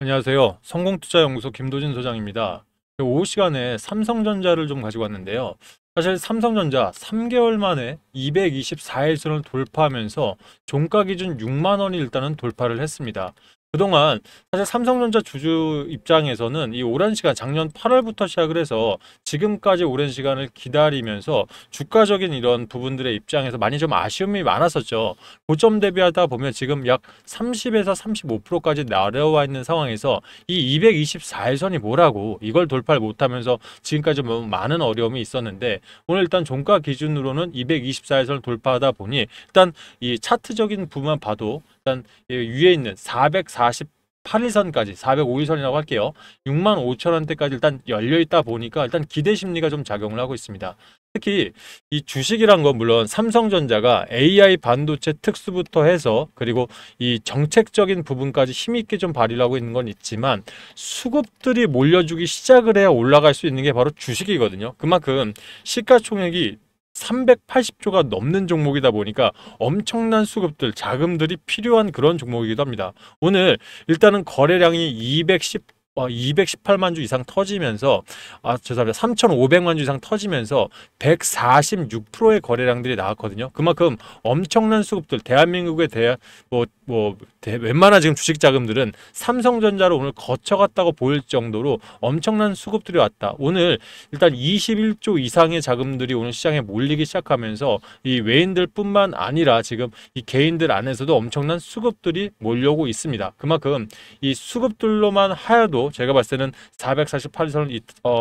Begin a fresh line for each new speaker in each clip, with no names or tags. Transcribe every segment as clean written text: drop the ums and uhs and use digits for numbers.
안녕하세요. 성공투자연구소 김도진 소장입니다. 오후 시간에 삼성전자를 좀 가지고 왔는데요. 사실 삼성전자 3개월 만에 224일선을 돌파하면서 종가 기준 6만 원이 일단은 돌파를 했습니다. 그동안 사실 삼성전자 주주 입장에서는 이 오랜 시간 작년 8월부터 시작을 해서 지금까지 오랜 시간을 기다리면서 주가적인 이런 부분들의 입장에서 많이 좀 아쉬움이 많았었죠. 고점 대비하다 보면 지금 약 30에서 35%까지 내려와 있는 상황에서 이 224일선이 뭐라고 이걸 돌파를 못하면서 지금까지 뭐 많은 어려움이 있었는데 오늘 일단 종가 기준으로는 224일선을 돌파하다 보니 일단 이 차트적인 부분만 봐도 일단 위에 있는 448일선까지 405일선이라고 할게요. 6만 5천 원대까지 일단 열려 있다 보니까 일단 기대 심리가 좀 작용을 하고 있습니다. 특히 이 주식이란 건 물론 삼성전자가 AI 반도체 특수부터 해서 그리고 이 정책적인 부분까지 힘있게 좀 발휘를 하고 있는 건 있지만 수급들이 몰려주기 시작을 해야 올라갈 수 있는 게 바로 주식이거든요. 그만큼 시가총액이 380조가 넘는 종목이다 보니까 엄청난 수급들, 자금들이 필요한 그런 종목이기도 합니다. 오늘 일단은 거래량이 218만 주 이상 터지면서 죄송합니다. 3,500만 주 이상 터지면서 146%의 거래량들이 나왔거든요. 그만큼 엄청난 수급들, 대한민국의 웬만한 지금 주식 자금들은 삼성전자로 오늘 거쳐갔다고 보일 정도로 엄청난 수급들이 왔다. 오늘 일단 21조 이상의 자금들이 오늘 시장에 몰리기 시작하면서 이 외인들뿐만 아니라 지금 이 개인들 안에서도 엄청난 수급들이 몰려오고 있습니다. 그만큼 이 수급들로만 하여도 제가 봤을 때는 448선을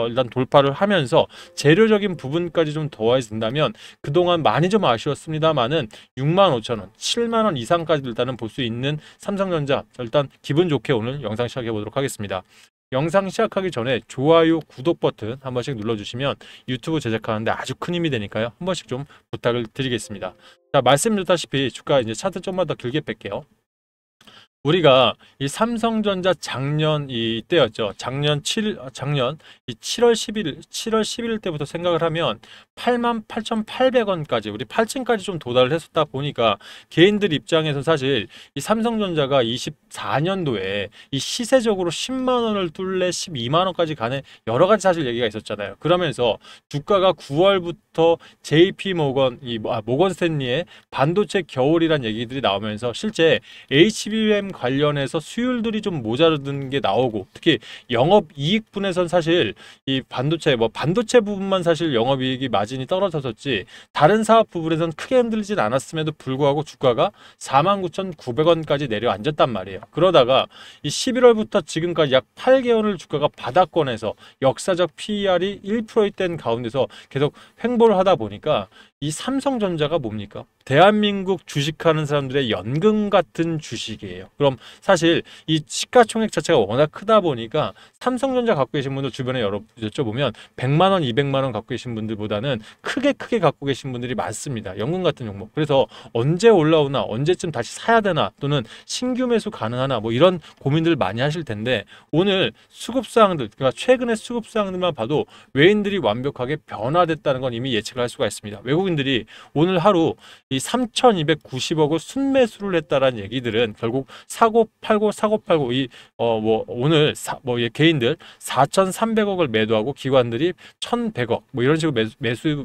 일단 돌파를 하면서 재료적인 부분까지 좀 더해진다면 그동안 많이 좀 아쉬웠습니다만은 6만 5천 원, 7만 원 이상까지 일단은 볼 수 있는 삼성전자. 일단 기분 좋게 오늘 영상 시작해 보도록 하겠습니다. 영상 시작하기 전에 좋아요, 구독 버튼 한 번씩 눌러주시면 유튜브 제작하는데 아주 큰 힘이 되니까요. 한 번씩 좀 부탁을 드리겠습니다. 자, 말씀드렸다시피 주가 이제 차트 좀만 더 길게 뺄게요. 우리가 이 삼성전자 작년 이때였죠. 작년 이 7월 11일 때부터 생각을 하면 88,800원까지 우리 8층까지 좀 도달을 했었다 보니까 개인들 입장에서 사실 이 삼성전자가 24년도에 이 시세적으로 10만 원을 뚫래 12만 원까지 가는 여러 가지 사실 얘기가 있었잖아요. 그러면서 주가가 9월부터 JP 모건 모건 스탠리의 반도체 겨울이란 얘기들이 나오면서 실제 HBM 관련해서 수율들이 좀 모자르는 게 나오고 특히 영업이익분에선 사실 이 반도체 부분만 사실 영업이익이 마진이 떨어졌었지 다른 사업 부분에선 크게 흔들리진 않았음에도 불구하고 주가가 49,900원까지 내려앉았단 말이에요. 그러다가 이 11월부터 지금까지 약 8개월을 주가가 바닥권에서 역사적 PER이 1%된 가운데서 계속 횡보를 하다 보니까 이 삼성전자가 뭡니까? 대한민국 주식하는 사람들의 연금 같은 주식이에요. 그럼 사실 이 시가총액 자체가 워낙 크다 보니까 삼성전자 갖고 계신 분들 주변에 여쭤보면 100만 원, 200만 원 갖고 계신 분들보다는 크게 갖고 계신 분들이 많습니다. 연금 같은 종목. 그래서 언제 올라오나, 언제쯤 다시 사야 되나, 또는 신규 매수 가능하나 뭐 이런 고민들 많이 하실 텐데 오늘 수급사항들, 그러니까 최근의 수급사항들만 봐도 외인들이 완벽하게 변화됐다는 건 이미 예측을 할 수가 있습니다. 외국인들이 오늘 하루 이 3,290억을 순매수를 했다라는 얘기들은 결국 사고 팔고 오늘 개인들 4,300억을 매도하고 기관들이 1,100억 뭐 이런 식으로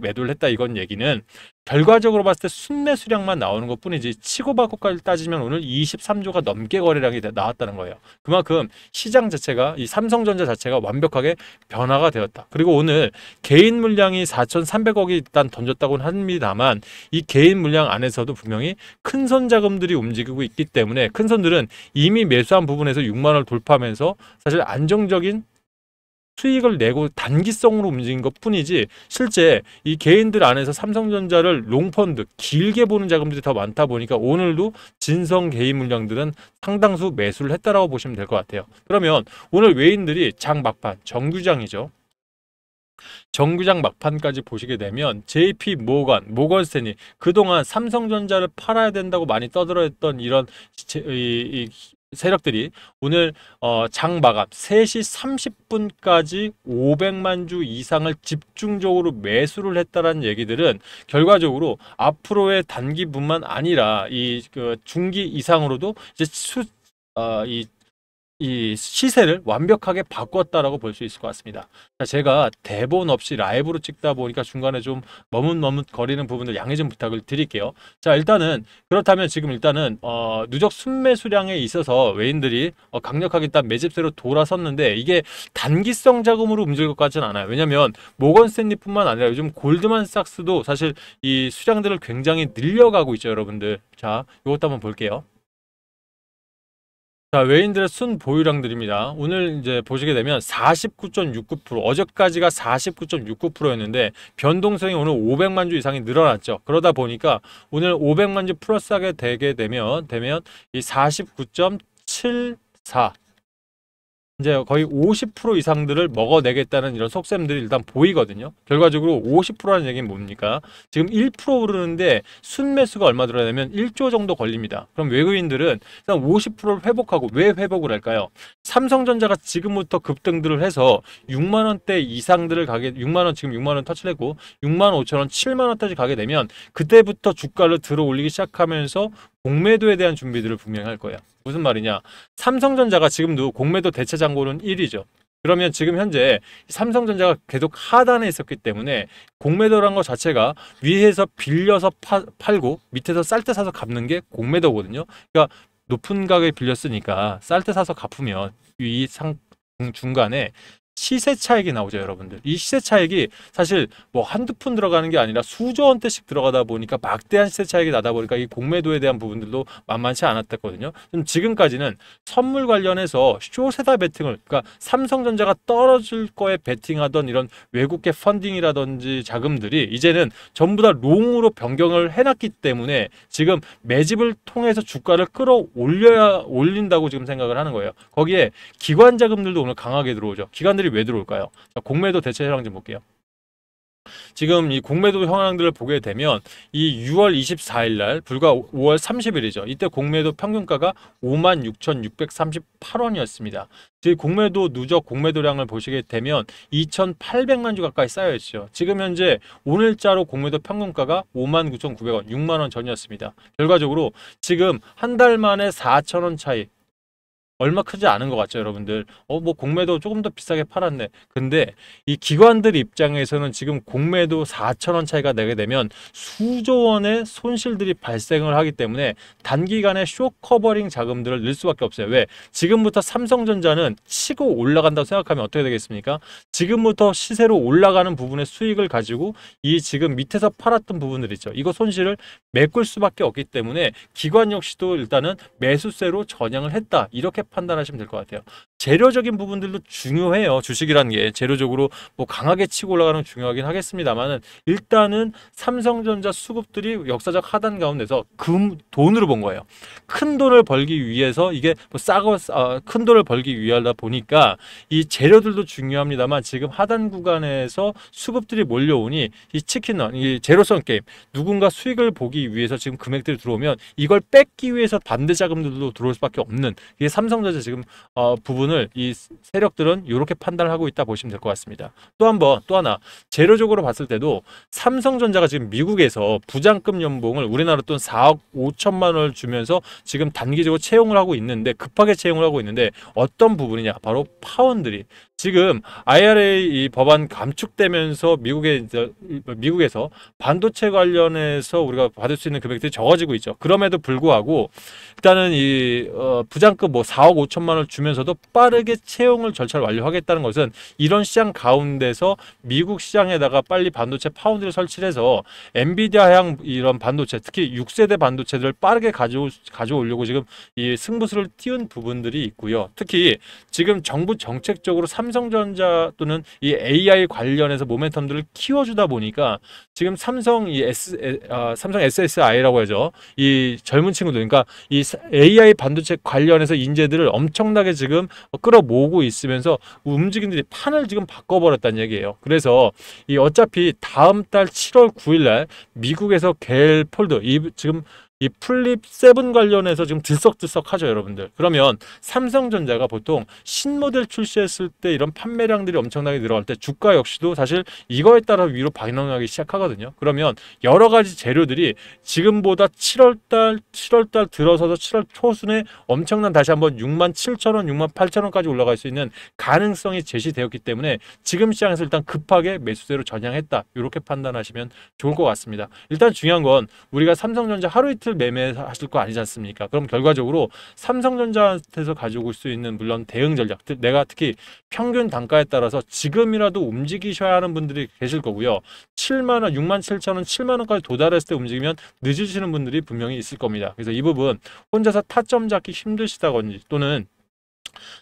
매도를 했다 이건 얘기는 결과적으로 봤을 때 순매수량만 나오는 것 뿐이지 치고받고까지 따지면 오늘 23조가 넘게 거래량이 나왔다는 거예요. 그만큼 시장 자체가 이 삼성전자 자체가 완벽하게 변화가 되었다. 그리고 오늘 개인 물량이 4,300억이 일단 던졌다고는 합니다만 이 개인 물량 안에서도 분명히 큰손 자금들이 움직이고 있기 때문에 큰손들은 이미 매수한 부분에서 6만 원을 돌파하면서 사실 안정적인 수익을 내고 단기성으로 움직인 것 뿐이지 실제 이 개인들 안에서 삼성전자를 롱펀드 길게 보는 자금들이 더 많다 보니까 오늘도 진성 개인 물량들은 상당수 매수를 했다라고 보시면 될 것 같아요. 그러면 오늘 외인들이 장 막판 정규장이죠. 정규장 막판까지 보시게 되면 JP 모건 스탠리 그동안 삼성전자를 팔아야 된다고 많이 떠들어했던 이런 세력들이 오늘 장 마감 3시 30분까지 500만 주 이상을 집중적으로 매수를 했다라는 얘기들은 결과적으로 앞으로의 단기뿐만 아니라 이 중기 이상으로도 이제 이 시세를 완벽하게 바꿨다라고 볼 수 있을 것 같습니다. 제가 대본 없이 라이브로 찍다 보니까 중간에 좀 머뭇머뭇거리는 부분들 양해 좀 부탁을 드릴게요. 자, 일단은 그렇다면 지금 일단은 누적 순매 수량에 있어서 외인들이 강력하게 일단 매집세로 돌아섰는데 이게 단기성 자금으로 움직일 것 같지는 않아요. 왜냐면 모건 스탠리뿐만 아니라 요즘 골드만삭스도 사실 이 수량들을 굉장히 늘려가고 있죠, 여러분들. 자, 이것도 한번 볼게요. 자, 외인들의 순 보유량들입니다. 오늘 이제 보시게 되면 49.69%, 어제까지가 49.69%였는데 변동성이 오늘 500만 주 이상이 늘어났죠. 그러다 보니까 오늘 500만 주 플러스하게 되게 되면 이 49.74 이제 거의 50% 이상들을 먹어내겠다는 이런 속셈들이 일단 보이거든요. 결과적으로 50%라는 얘기는 뭡니까? 지금 1% 오르는데 순매수가 얼마 들어가냐면 1조 정도 걸립니다. 그럼 외국인들은 일단 50%를 회복하고 왜 회복을 할까요? 삼성전자가 지금부터 급등들을 해서 6만 원대 이상들을 가게 6만 원 지금 6만 원 터치를 했고 6만 5천 원, 7만 원까지 가게 되면 그때부터 주가를 들어 올리기 시작하면서 공매도에 대한 준비들을 분명히 할 거예요. 무슨 말이냐? 삼성전자가 지금도 공매도 대체 잔고는 1위죠. 그러면 지금 현재 삼성전자가 계속 하단에 있었기 때문에 공매도란 것 자체가 위에서 빌려서 팔고 밑에서 쌀 때 사서 갚는 게 공매도거든요. 그러니까 높은 가격에 빌렸으니까 쌀 때 사서 갚으면 이 중간에 시세 차익이 나오죠, 여러분들. 이 시세 차익이 사실 뭐 한두 푼 들어가는 게 아니라 수조 원대씩 들어가다 보니까 막대한 시세 차익이 나다 보니까 이 공매도에 대한 부분들도 만만치 않았거든요. 지금까지는 선물 관련해서 쇼세다 베팅을, 그러니까 삼성전자가 떨어질 거에 베팅하던 이런 외국계 펀딩이라든지 자금들이 이제는 전부 다 롱으로 변경을 해놨기 때문에 지금 매집을 통해서 주가를 올린다고 지금 생각을 하는 거예요. 거기에 기관 자금들도 오늘 강하게 들어오죠. 기관들이 왜 들어올까요? 자, 공매도 대체 현황 좀 볼게요. 지금 이 공매도 현황들을 보게 되면 이 6월 24일 날 불과 5월 30일이죠. 이때 공매도 평균가가 56,638원이었습니다. 즉 공매도 누적 공매도량을 보시게 되면 2,800만 주 가까이 쌓여 있죠. 지금 현재 오늘자로 공매도 평균가가 59,900원, 6만 원 전이었습니다. 결과적으로 지금 한 달 만에 4,000원 차이. 얼마 크지 않은 것 같죠, 여러분들. 뭐 공매도 조금 더 비싸게 팔았네. 근데 이 기관들 입장에서는 지금 공매도 4,000원 차이가 나게 되면 수조 원의 손실들이 발생을 하기 때문에 단기간에 쇼커버링 자금들을 넣을 수밖에 없어요. 왜? 지금부터 삼성전자는 치고 올라간다고 생각하면 어떻게 되겠습니까? 지금부터 시세로 올라가는 부분의 수익을 가지고 이 지금 밑에서 팔았던 부분들 있죠. 이거 손실을 메꿀 수밖에 없기 때문에 기관 역시도 일단은 매수세로 전향을 했다. 이렇게 판단하시면 될 것 같아요. 재료적인 부분들도 중요해요. 주식이라는 게 재료적으로 뭐 강하게 치고 올라가는 건 중요하긴 하겠습니다만은 일단은 삼성전자 수급들이 역사적 하단 가운데서 돈으로 본 거예요. 큰 돈을 벌기 위해서 이게 뭐 큰 돈을 벌기 위하다 보니까 이 재료들도 중요합니다만 지금 하단 구간에서 수급들이 몰려오니 이 치킨런, 이 제로섬 게임 누군가 수익을 보기 위해서 지금 금액들이 들어오면 이걸 뺏기 위해서 반대 자금들도 들어올 수밖에 없는 이게 삼성전자 지금 부분을 이 세력들은 이렇게 판단을 하고 있다 보시면 될 것 같습니다. 또 하나 재료적으로 봤을 때도 삼성전자가 지금 미국에서 부장급 연봉을 우리나라 돈 4억 5천만 원을 주면서 지금 단기적으로 채용을 하고 있는데 급하게 채용을 하고 있는데 어떤 부분이냐? 바로 파원들이 지금 IRA 이 법안 감축되면서 미국에서 반도체 관련해서 우리가 받을 수 있는 금액들이 적어지고 있죠. 그럼에도 불구하고 일단은 이 부장급 뭐 4억 5천만 원을 주면서도 빠르게 채용을 절차를 완료하겠다는 것은 이런 시장 가운데서 미국 시장에다가 빨리 반도체 파운드를 설치를 해서 엔비디아향 이런 반도체 특히 6세대 반도체들을 빠르게 가져오려고 지금 이 승부수를 띄운 부분들이 있고요. 특히 지금 정부 정책적으로 삼성전자 또는 이 AI 관련해서 모멘텀들을 키워주다 보니까 지금 삼성 SSI라고 하죠. 이 젊은 친구들, 그러니까 이 AI 반도체 관련해서 인재들을 엄청나게 지금 끌어모으고 있으면서 움직임들이 판을 지금 바꿔버렸다는 얘기예요. 그래서 이 어차피 다음 달 7월 9일 날 미국에서 갤폴드 지금 이 플립 7 관련해서 지금 들썩들썩하죠, 여러분들. 그러면 삼성전자가 보통 신모델 출시했을 때 이런 판매량들이 엄청나게 늘어날 때 주가 역시도 사실 이거에 따라 위로 반영하기 시작하거든요. 그러면 여러 가지 재료들이 지금보다 7월달 들어서서 7월 초순에 엄청난 다시 한번 67,000원, 68,000원까지 올라갈 수 있는 가능성이 제시되었기 때문에 지금 시장에서 일단 급하게 매수세로 전향했다. 이렇게 판단하시면 좋을 것 같습니다. 일단 중요한 건 우리가 삼성전자 하루 이틀 매매하실 거 아니지 않습니까? 그럼 결과적으로 삼성전자한테서 가지고 올 수 있는 물론 대응 전략, 내가 특히 평균 단가에 따라서 지금이라도 움직이셔야 하는 분들이 계실 거고요. 7만원, 67,000원, 7만원까지 도달했을 때 움직이면 늦으시는 분들이 분명히 있을 겁니다. 그래서 이 부분 혼자서 타점 잡기 힘드시다든지 또는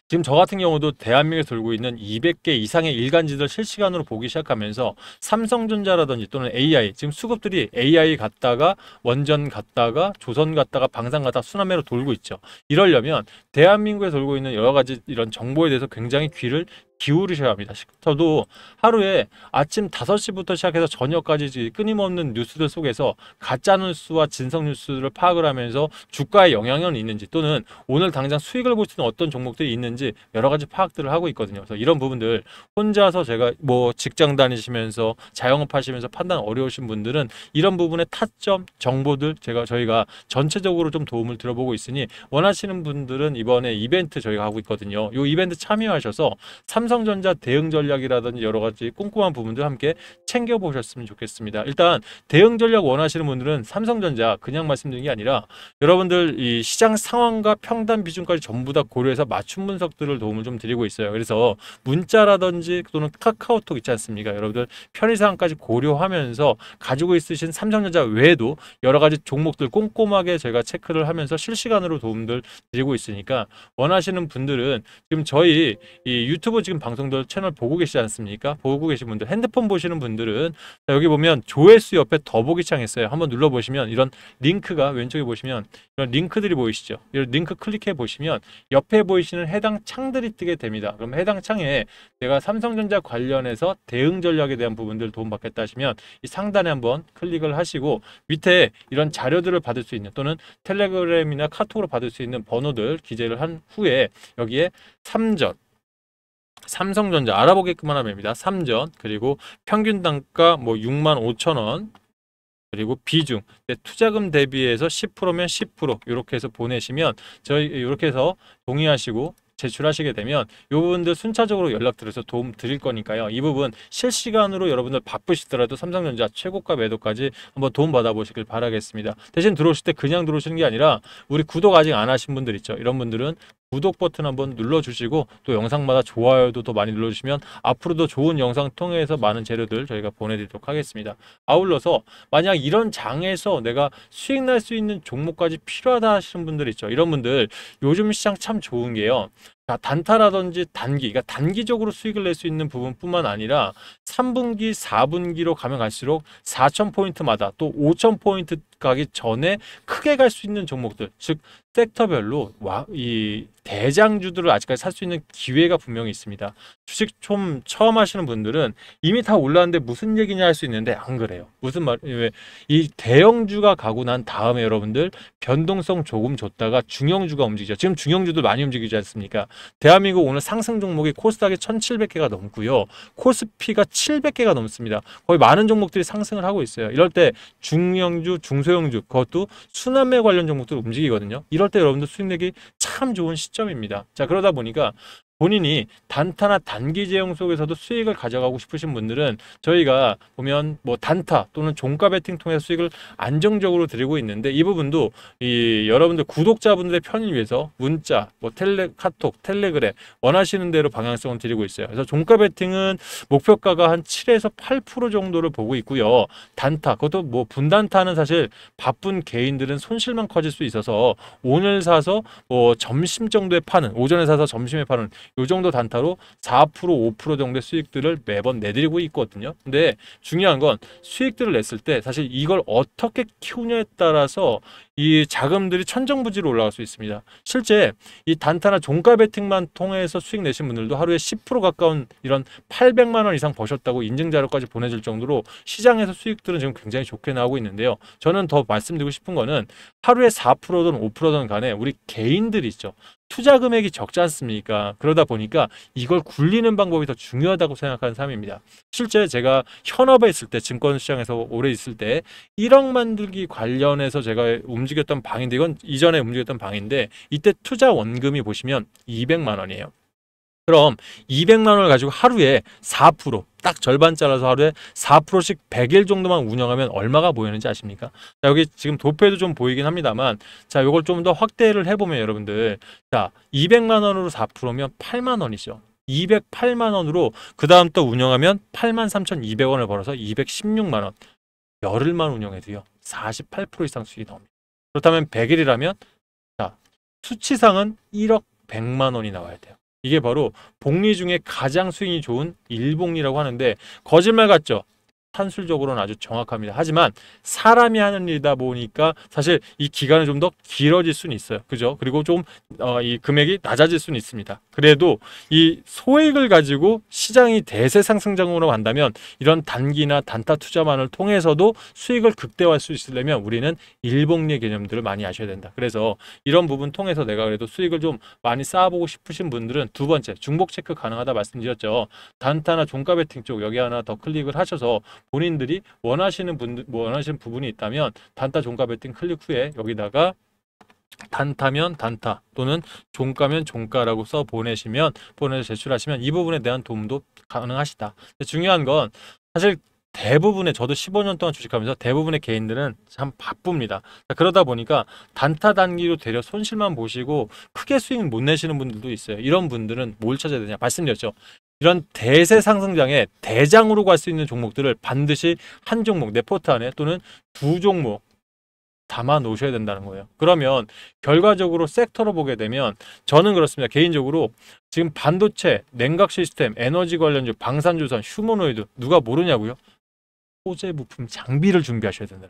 지금 저 같은 경우도 대한민국에 돌고 있는 200개 이상의 일간지들 실시간으로 보기 시작하면서 삼성전자라든지 또는 AI, 지금 수급들이 AI 갔다가 원전 갔다가 조선 갔다가 방산 갔다가 순환매로 돌고 있죠. 이러려면 대한민국에 돌고 있는 여러 가지 이런 정보에 대해서 굉장히 귀를 기울이셔야 합니다. 저도 하루에 아침 5시부터 시작해서 저녁까지 끊임없는 뉴스들 속에서 가짜 뉴스와 진성 뉴스를 파악을 하면서 주가에 영향은 있는지 또는 오늘 당장 수익을 볼 수 있는 어떤 종목들이 있는지 여러 가지 파악들을 하고 있거든요. 그래서 이런 부분들 혼자서 제가 뭐 직장 다니시면서 자영업 하시면서 판단 어려우신 분들은 이런 부분의 타점 정보들 저희가 전체적으로 좀 도움을 들어보고 있으니 원하시는 분들은 이번에 이벤트 저희가 하고 있거든요. 이 이벤트 참여하셔서 삼성전자 대응 전략이라든지 여러 가지 꼼꼼한 부분들 함께 챙겨보셨으면 좋겠습니다. 일단 대응 전략 원하시는 분들은 삼성전자 그냥 말씀드린 게 아니라 여러분들 이 시장 상황과 평단 비중까지 전부 다 고려해서 맞춤 분석들을 도움을 좀 드리고 있어요. 그래서 문자라든지 또는 카카오톡 있지 않습니까? 여러분들 편의사항까지 고려하면서 가지고 있으신 삼성전자 외에도 여러 가지 종목들 꼼꼼하게 제가 체크를 하면서 실시간으로 도움들 드리고 있으니까 원하시는 분들은 지금 저희 이 유튜브 지금 방송들 채널 보고 계시지 않습니까? 보고 계신 분들 핸드폰 보시는 분들은 여기 보면 조회수 옆에 더보기 창 있어요. 한번 눌러보시면 이런 링크가 왼쪽에 보시면 이런 링크들이 보이시죠? 이런 링크 클릭해 보시면 옆에 보이시는 해당 창들이 뜨게 됩니다. 그럼 해당 창에 내가 삼성전자 관련해서 대응 전략에 대한 부분들 도움받겠다 하시면 이 상단에 한번 클릭을 하시고 밑에 이런 자료들을 받을 수 있는 또는 텔레그램이나 카톡으로 받을 수 있는 번호들 기재를 한 후에 여기에 삼성전자 알아보게끔만 하면 됩니다. 삼전 그리고 평균 단가 뭐 65,000원 그리고 비중 투자금 대비해서 10%면 10% 이렇게 해서 보내시면 저희 이렇게 해서 동의하시고 제출하시게 되면 이 부분들 순차적으로 연락드려서 도움 드릴 거니까요. 이 부분 실시간으로 여러분들 바쁘시더라도 삼성전자 최고가 매도까지 한번 도움 받아보시길 바라겠습니다. 대신 들어오실 때 그냥 들어오시는 게 아니라 우리 구독 아직 안 하신 분들 있죠. 이런 분들은 구독 버튼 한번 눌러주시고 또 영상마다 좋아요도 더 많이 눌러주시면 앞으로도 좋은 영상 통해서 많은 재료들 저희가 보내드리도록 하겠습니다. 아울러서 만약 이런 장에서 내가 수익 날 수 있는 종목까지 필요하다 하시는 분들 있죠. 이런 분들 요즘 시장 참 좋은 게요. 단타라든지 그러니까 단기적으로 수익을 낼 수 있는 부분뿐만 아니라 3분기, 4분기로 가면 갈수록 4,000포인트마다 또 5,000포인트 가기 전에 크게 갈 수 있는 종목들, 즉 섹터별로 이 대장주들을 아직까지 살 수 있는 기회가 분명히 있습니다. 주식 좀 처음 하시는 분들은 이미 다 올랐는데 무슨 얘기냐 할 수 있는데 안 그래요. 무슨 이 대형주가 가고 난 다음에 여러분들 변동성 조금 줬다가 중형주가 움직이죠. 지금 중형주들 많이 움직이지 않습니까? 대한민국 오늘 상승 종목이 코스닥이 1,700개가 넘고요. 코스피가 700개가 넘습니다. 거의 많은 종목들이 상승을 하고 있어요. 이럴 때 중형주, 중소형주 그것도 순환매 관련 종목들 움직이거든요. 이럴 때 여러분들 수익 내기 참 좋은 시점입니다. 자, 그러다 보니까 본인이 단타나 단기 제형 속에서도 수익을 가져가고 싶으신 분들은 저희가 보면 뭐 단타 또는 종가 베팅 통해서 수익을 안정적으로 드리고 있는데 이 부분도 이 여러분들 구독자분들의 편을 위해서 문자, 뭐 카톡, 텔레그램 원하시는 대로 방향성을 드리고 있어요. 그래서 종가 베팅은 목표가가 한 7에서 8% 정도를 보고 있고요. 단타, 그것도 뭐 분단타는 사실 바쁜 개인들은 손실만 커질 수 있어서 오늘 사서 뭐 점심 정도에 파는, 오전에 사서 점심에 파는 요 정도 단타로 4%, 5% 정도의 수익들을 매번 내드리고 있거든요. 근데 중요한 건 수익들을 냈을 때 사실 이걸 어떻게 키우냐에 따라서 이 자금들이 천정부지로 올라갈 수 있습니다. 실제 이 단타나 종가 베팅만 통해서 수익 내신 분들도 하루에 10% 가까운 이런 800만 원 이상 버셨다고 인증 자료까지 보내줄 정도로 시장에서 수익들은 지금 굉장히 좋게 나오고 있는데요. 저는 더 말씀드리고 싶은 거는 하루에 4%든 5%든 간에 우리 개인들이 있죠. 투자 금액이 적지 않습니까? 그러다 보니까 이걸 굴리는 방법이 더 중요하다고 생각하는 사람입니다. 실제 제가 현업에 있을 때, 증권시장에서 오래 있을 때 1억 만들기 관련해서 제가 움직였던 방인데, 이건 이전에 움직였던 방인데, 이때 투자 원금이 보시면 200만 원이에요. 그럼 200만 원을 가지고 하루에 4%딱 절반 잘라서 하루에 4%씩 100일 정도만 운영하면 얼마가 보이는지 아십니까? 자, 여기 지금 도표에도 좀 보이긴 합니다만, 자, 이걸 좀 더 확대를 해보면 여러분들, 자, 200만 원으로 4%면 8만 원이죠. 208만 원으로 그 다음 또 운영하면 83,200원을 벌어서 216만 원. 열흘만 운영해도요 48% 이상 수익이 나옵니다. 그렇다면 100일이라면 자, 수치상은 1억 100만 원이 나와야 돼요. 이게 바로 복리 중에 가장 수익이 좋은 일복리라고 하는데, 거짓말 같죠? 산술적으로는 아주 정확합니다. 하지만 사람이 하는 일이다 보니까 사실 이 기간은 좀 더 길어질 수는 있어요. 그죠? 그리고 좀 이 금액이 낮아질 수는 있습니다. 그래도 이 소액을 가지고 시장이 대세 상승장으로 간다면 이런 단기나 단타 투자만을 통해서도 수익을 극대화할 수 있으려면 우리는 일복리 개념들을 많이 아셔야 된다. 그래서 이런 부분 통해서 내가 그래도 수익을 좀 많이 쌓아보고 싶으신 분들은 두 번째, 중복 체크 가능하다 말씀드렸죠. 단타나 종가 베팅 쪽 여기 하나 더 클릭을 하셔서 본인들이 원하시는 부분이 있다면 단타 종가 베팅 클릭 후에 여기다가 단타면 단타 또는 종가면 종가라고 써 보내서 제출하시면 이 부분에 대한 도움도 가능하시다. 중요한 건 사실 대부분의, 저도 15년 동안 주식하면서 대부분의 개인들은 참 바쁩니다. 그러다 보니까 단타 단기로 되려 손실만 보시고 크게 수익 못 내시는 분들도 있어요. 이런 분들은 뭘 찾아야 되냐 말씀드렸죠. 이런 대세 상승장에 대장으로 갈 수 있는 종목들을 반드시 한 종목, 내 포트 안에 또는 두 종목 담아 놓으셔야 된다는 거예요. 그러면 결과적으로 섹터로 보게 되면 저는 그렇습니다. 개인적으로 지금 반도체, 냉각 시스템, 에너지 관련주, 방산주선, 휴머노이드 누가 모르냐고요? 소재 부품, 장비를 준비하셔야 된다.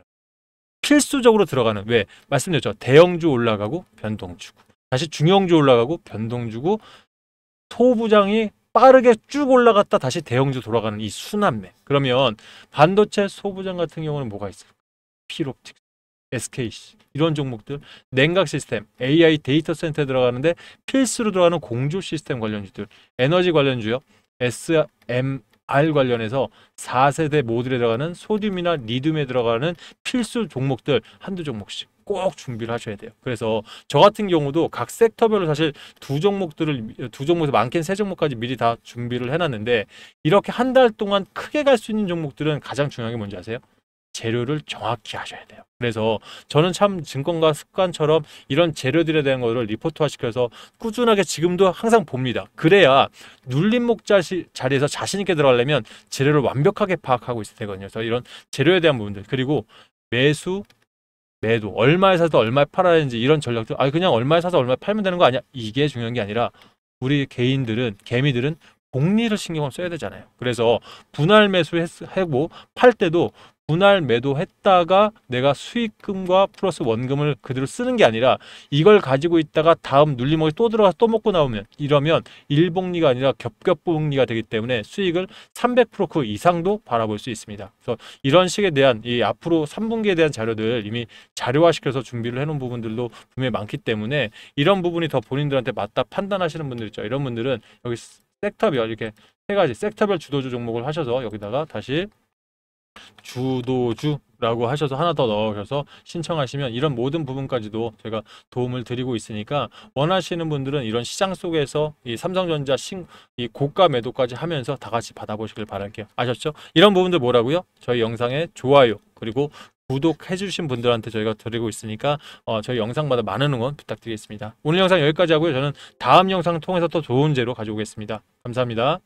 필수적으로 들어가는, 왜? 말씀드렸죠. 대형주 올라가고 변동 주고, 다시 중형주 올라가고 변동 주고, 소부장이 빠르게 쭉 올라갔다 다시 대형주 돌아가는 이 순환매. 그러면 반도체, 소부장 같은 경우는 뭐가 있을까? 필옵틱스, SKC 이런 종목들, 냉각 시스템, AI 데이터 센터에 들어가는데 필수로 들어가는 공조 시스템 관련주들, 에너지 관련주요. SMR 관련해서 4세대 모듈에 들어가는 소듐이나 리튬에 들어가는 필수 종목들 한두 종목씩 꼭 준비를 하셔야 돼요. 그래서 저 같은 경우도 각 섹터별로 사실 두 종목에서 많게는 세 종목까지 미리 다 준비를 해놨는데, 이렇게 한 달 동안 크게 갈 수 있는 종목들은 가장 중요한 게 뭔지 아세요? 재료를 정확히 하셔야 돼요. 그래서 저는 참 증권가 습관처럼 이런 재료들에 대한 거를 리포트화 시켜서 꾸준하게 지금도 항상 봅니다. 그래야 눌림목 자리에서 자신 있게 들어가려면 재료를 완벽하게 파악하고 있어야 되거든요. 그래서 이런 재료에 대한 부분들, 그리고 매수, 매도, 얼마에 사서 얼마에 팔아야 하는지 이런 전략들, 그냥 얼마에 사서 얼마에 팔면 되는 거 아니야? 이게 중요한 게 아니라 우리 개미들은 복리를 신경을 써야 되잖아요. 그래서 분할 매수하고 팔 때도 분할 매도했다가 내가 수익금과 플러스 원금을 그대로 쓰는 게 아니라 이걸 가지고 있다가 다음 눌림목에 또 들어가서 또 먹고 나오면, 이러면 일복리가 아니라 겹겹복리가 되기 때문에 수익을 300%그 이상도 바라볼 수 있습니다. 그래서 이런 식에 대한 이 앞으로 3분기에 대한 자료들 이미 자료화시켜서 준비를 해놓은 부분들도 분명히 많기 때문에 이런 부분이 더 본인들한테 맞다 판단하시는 분들 있죠. 이런 분들은 여기 섹터별 이렇게 세 가지 섹터별 주도주 종목을 하셔서 여기다가 다시 주도주라고 하셔서 하나 더 넣으셔서 신청하시면 이런 모든 부분까지도 제가 도움을 드리고 있으니까, 원하시는 분들은 이런 시장 속에서 이 삼성전자 이 고가 매도까지 하면서 다 같이 받아보시길 바랄게요. 아셨죠? 이런 부분들 뭐라고요? 저희 영상에 좋아요 그리고 구독해 주신 분들한테 저희가 드리고 있으니까 저희 영상마다 많은 응원 부탁드리겠습니다. 오늘 영상 여기까지 하고요. 저는 다음 영상을 통해서 또 좋은 재료 가져오겠습니다. 감사합니다.